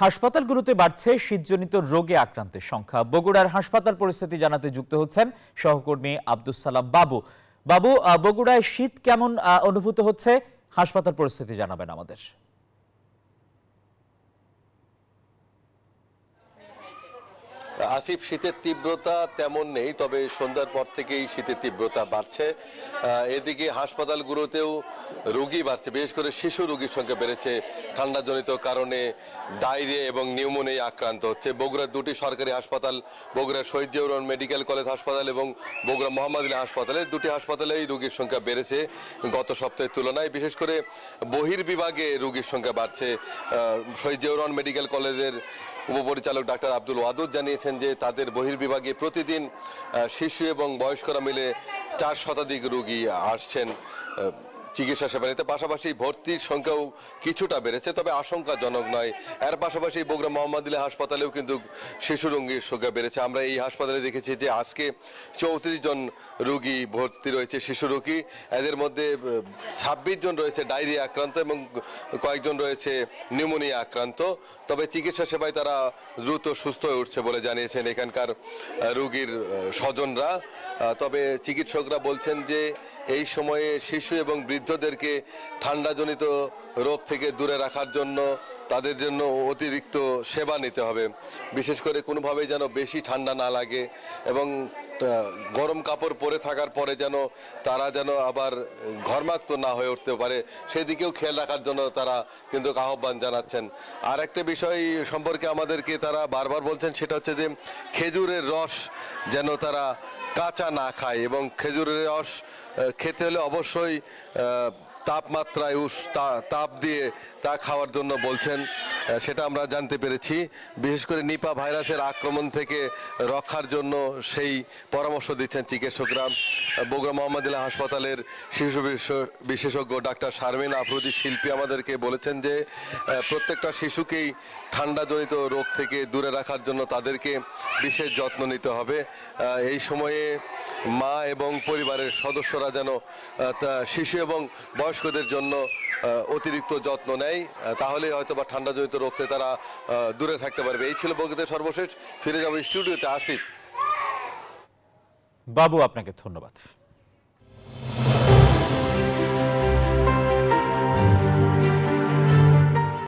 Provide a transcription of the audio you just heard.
হাসপাতালগুলোতে বাড়ছে শীতজনিত রোগে আক্রান্তের সংখ্যা। বগুড়ার হাসপাতাল পরিস্থিতি জানাতে যুক্ত হচ্ছেন সহকর্মী আব্দুস সালাম বাবু। বাবু, বগুড়ায় শীত কেমন অনুভূত হচ্ছে? হাসপাতাল পরিস্থিতি জানাবেন আমাদের। আসিফ, শীতের তীব্রতা তেমন নেই, তবে সন্ধ্যার পর থেকেই শীতের তীব্রতা বাড়ছে। এদিকে হাসপাতালগুলোতেও রোগী বাড়ছে, বিশেষ করে শিশু রোগীর সংখ্যা বেড়েছে। ঠান্ডাজনিত কারণে ডায়রিয়া এবং নিউমোনিয়া আক্রান্ত হচ্ছে। বগুড়ার দুটি সরকারি হাসপাতাল, বগুড়ার শহীদ জিয়াউর রহমান মেডিকেল কলেজ হাসপাতাল এবং বগুড়া মোহাম্মদুল্লাহ হাসপাতালে, দুটি হাসপাতালেই রোগীর সংখ্যা বেড়েছে গত সপ্তাহের তুলনায়। বিশেষ করে বহির্বিভাগে রোগীর সংখ্যা বাড়ছে। শহীদ জিয়াউর রহমান মেডিকেল কলেজের উপপরিচালক ডাক্তার আব্দুল ওয়াদুদ জানিয়েছেন যে তাদের বহির্বিভাগে প্রতিদিন শিশু এবং বয়স্করা মিলে 4 শতাধিক রোগী আসছেন চিকিৎসা সেবা নিতে। পাশাপাশি ভর্তির সংখ্যাও কিছুটা বেড়েছে, তবে আশঙ্কাজনক নয়। এর পাশাপাশি বগুড়া মোহাম্মদুল্লাহ হাসপাতালেও কিন্তু শিশু রোগীর সংখ্যা বেড়েছে। আমরা এই হাসপাতালে দেখেছি যে আজকে 34 জন রোগী ভর্তি রয়েছে, শিশু রোগী। এদের মধ্যে 26 জন রয়েছে ডায়রিয়া আক্রান্ত এবং কয়েকজন রয়েছে নিউমোনিয়া আক্রান্ত। তবে চিকিৎসা সেবায় তারা দ্রুত সুস্থ হয়ে উঠছে বলে জানিয়েছেন এখানকার রোগীর স্বজনরা। তবে চিকিৎসকরা বলছেন যে এই সময়ে শিশু এবং বৃদ্ধদেরকে ঠান্ডাজনিত রোগ থেকে দূরে রাখার জন্য তাদের জন্য অতিরিক্ত সেবা নিতে হবে। বিশেষ করে কোনোভাবেই যেন বেশি ঠান্ডা না লাগে এবং গরম কাপড় পরে থাকার পরে যেন তারা যেন আবার ঘর্মাক্ত না হয়ে উঠতে পারে, সেদিকেও খেয়াল রাখার জন্য তারা কিন্তু আহ্বান জানাচ্ছেন। আর একটা বিষয় সম্পর্কে আমাদেরকে তারা বারবার বলছেন, সেটা হচ্ছে যে খেজুরের রস যেন তারা কাঁচা না খায় এবং খেজুরের রস খেতে হলে অবশ্যই তাপমাত্রায় তাপ দিয়ে তা খাওয়ার জন্য বলছেন, সেটা আমরা জানতে পেরেছি। বিশেষ করে নিপা ভাইরাসের আক্রমণ থেকে রক্ষার জন্য সেই পরামর্শ দিচ্ছেন চিকিৎসকরা। বগুড়া মোহাম্মদুল্লাহ হাসপাতালের শিশু বিশেষজ্ঞ ডাক্তার শারমিন আফরোজি শিল্পী আমাদেরকে বলেছেন যে প্রত্যেকটা শিশুকেই ঠান্ডাজনিত রোগ থেকে দূরে রাখার জন্য তাদেরকে বিশেষ যত্ন নিতে হবে। এই সময়ে মা এবং পরিবারের সদস্যরা যেন শিশু এবং বয়স্কদের জন্য অতিরিক্ত যত্ন নেয়, তাহলে হয়তো বা ঠান্ডাজনিত রোগ থেকে তারা দূরে থাকতে পারবে। এই ছিল বগুড়াতে সর্বশেষ। ফিরে যাবো স্টুডিওতে। আসিফ। বাবু, আপনাকে ধন্যবাদ।